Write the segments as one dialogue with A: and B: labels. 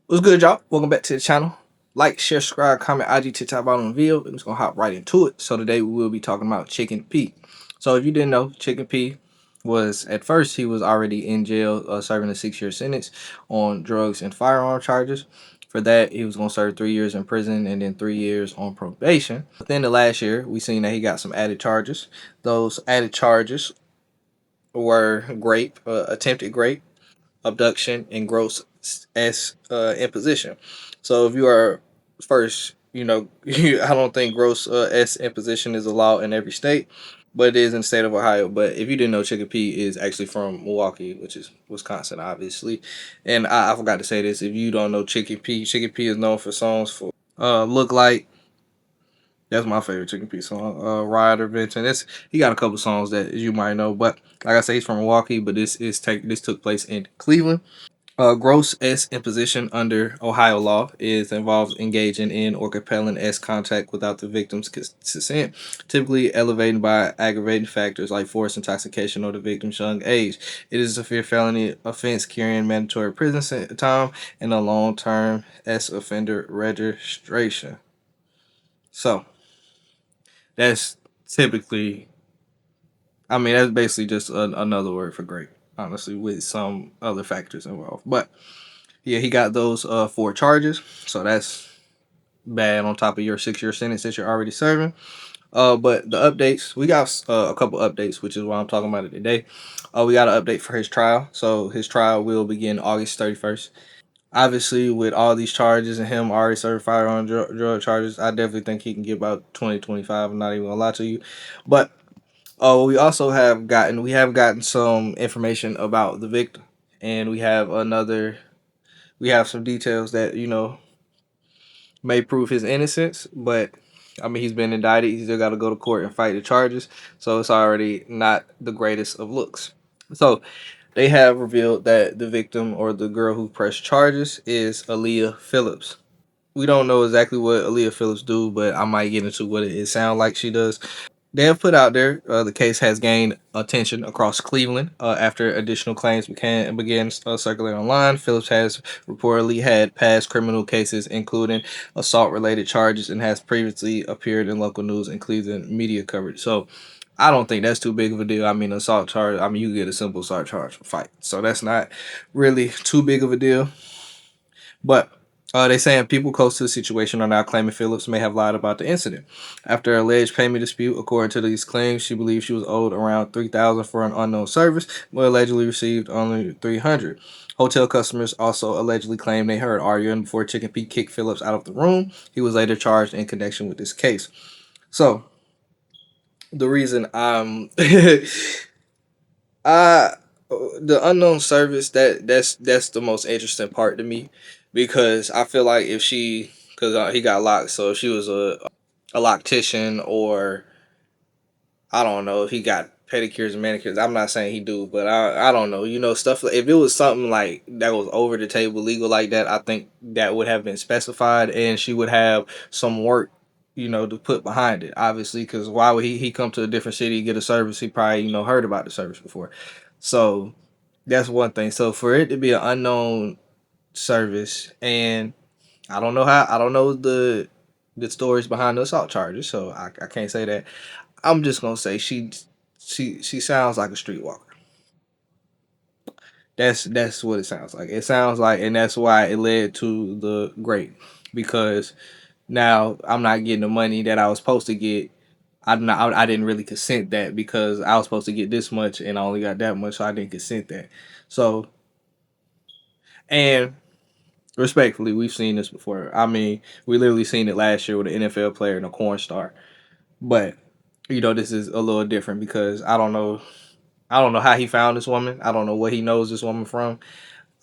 A: What's good, y'all? Welcome back to the channel. Like, share, subscribe, comment, IG, TikTok about on the video. I'm just gonna hop right into it. So today we will be talking about Chicken P. So if you didn't know, Chicken P was at first he was already in jail, serving a 6-year sentence on drugs and firearm charges. For that, he was gonna serve 3 years in prison and then 3 years on probation. Within the last year, we seen that he got some added charges. Those added charges were attempted grape, abduction, and gross imposition. So if you are first, I don't think gross imposition is a law in every state, but it is in the state of Ohio. But if you didn't know, Chicken P is actually from Milwaukee, which is Wisconsin, obviously. And I forgot to say this: if you don't know Chicken P is known for songs for "Look Like." That's my favorite Chicken P song. Ride or Venture. He got a couple songs that you might know, but like I say, he's from Milwaukee. But this took place in Cleveland. Gross S imposition under Ohio law is involves engaging in or compelling S contact without the victim's consent, typically elevated by aggravating factors like forced intoxication or the victim's young age. It is a severe felony offense carrying mandatory prison time and a long-term S offender registration. So that's typically, that's basically just another word for great, honestly, with some other factors involved. But yeah, he got those 4 charges, so that's bad on top of your 6-year sentence that you're already serving. But the updates, we got a couple updates, which is why I'm talking about it today. We got an update for his trial. So his trial will begin August 31st. Obviously, with all these charges and him already certified on drug charges, I definitely think he can get about 2025. I'm not even gonna lie to you. But we have gotten some information about the victim, and we have some details that may prove his innocence, but he's been indicted. He's still got to go to court and fight the charges, so it's already not the greatest of looks. So they have revealed that the victim or the girl who pressed charges is Aaliyah Phillips. We don't know exactly what Aaliyah Phillips do, but I might get into what it sounds like she does. They have put out there the case has gained attention across Cleveland after additional claims began circulating online. Phillips has reportedly had past criminal cases, including assault-related charges, and has previously appeared in local news and Cleveland media coverage. So I don't think that's too big of a deal. Assault charge. You get a simple assault charge for fight, so that's not really too big of a deal. But they saying people close to the situation are now claiming Phillips may have lied about the incident. After an alleged payment dispute, according to these claims, she believes she was owed around $3,000 for an unknown service, but allegedly received only $300. Hotel customers also allegedly claimed they heard arguing before Chicken P kicked Phillips out of the room. He was later charged in connection with this case. So the reason I the unknown service that's the most interesting part to me, because I feel like if she, because he got locked, so if she was a loctician, or I don't know if he got pedicures and manicures. I'm not saying he do, but I don't know. Stuff like, if it was something like that was over the table legal like that, I think that would have been specified, and she would have some work, to put behind it. Obviously, because why would he come to a different city get a service? He probably heard about the service before. So that's one thing. So for it to be an unknown service, and I don't know the stories behind the assault charges, so I can't say that. I'm just gonna say she sounds like a streetwalker. That's what it sounds like. It sounds like, and that's why it led to the great, because now I'm not getting the money that I was supposed to get. I didn't really consent that, because I was supposed to get this much and I only got that much, so I didn't consent that. So, and respectfully, we've seen this before. We literally seen it last year with an NFL player and a corn star. But this is a little different, because I don't know how he found this woman. I don't know where he knows this woman from.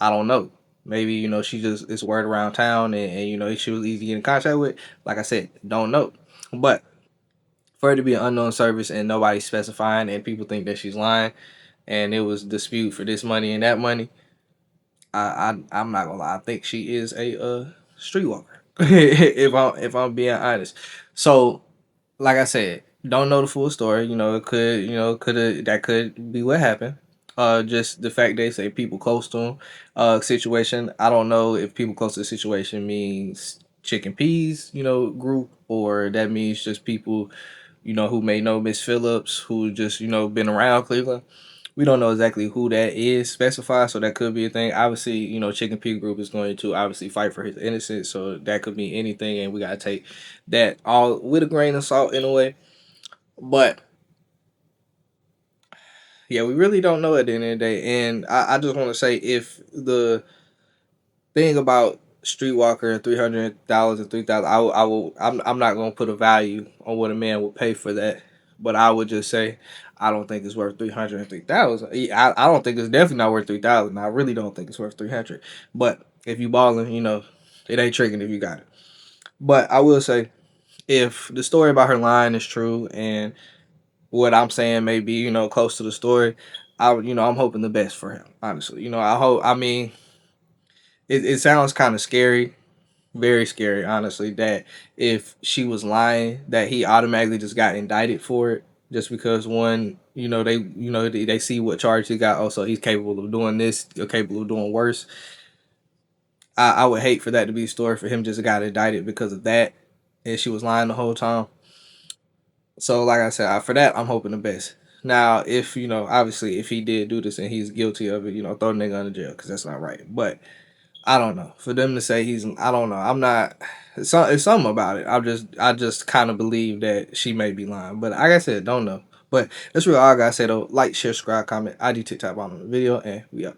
A: I don't know. Maybe, she just is word around town, and she was easy to get in contact with. Like I said, don't know. But for her to be an unknown service and nobody specifying, and people think that she's lying, and it was dispute for this money and that money, I'm not gonna lie. I think she is a streetwalker. If I'm being honest. So, like I said, don't know the full story. It could, that could be what happened. Just the fact they say people close to him. Situation. I don't know if people close to the situation means Chicken Peas, group, or that means just people, who may know Miss Phillips, who just been around Cleveland. We don't know exactly who that is specified, so that could be a thing. Obviously, Chicken P Group is going to obviously fight for his innocence, so that could be anything, and we gotta take that all with a grain of salt in a way. But yeah, we really don't know at the end of the day, and I just want to say if the thing about Streetwalker and $300 and 3,000, I'm not gonna put a value on what a man would pay for that, but I would just say I don't think it's worth 300 and 3,000. I don't think it's definitely not worth 3,000. I really don't think it's worth 300. But if you balling, it ain't tricking if you got it. But I will say if the story about her lying is true and what I'm saying may be close to the story, I'm hoping the best for him. Honestly, I hope. I mean, it sounds kind of scary, very scary, honestly, that if she was lying, that he automatically just got indicted for it, just because one, they see what charge he got. Also, he's capable of doing this, or capable of doing worse. I would hate for that to be a story for him just got indicted because of that, and she was lying the whole time. So, like I said, for that, I'm hoping the best. Now, if obviously, if he did do this and he's guilty of it, throw the nigga in jail because that's not right. But I don't know. For them to say I don't know. I'm not. It's something about it. I just kind of believe that she may be lying, but like I said, don't know. But that's really all I gotta say though. Like, share, subscribe, comment. ID, TikTok, on the video, and we up.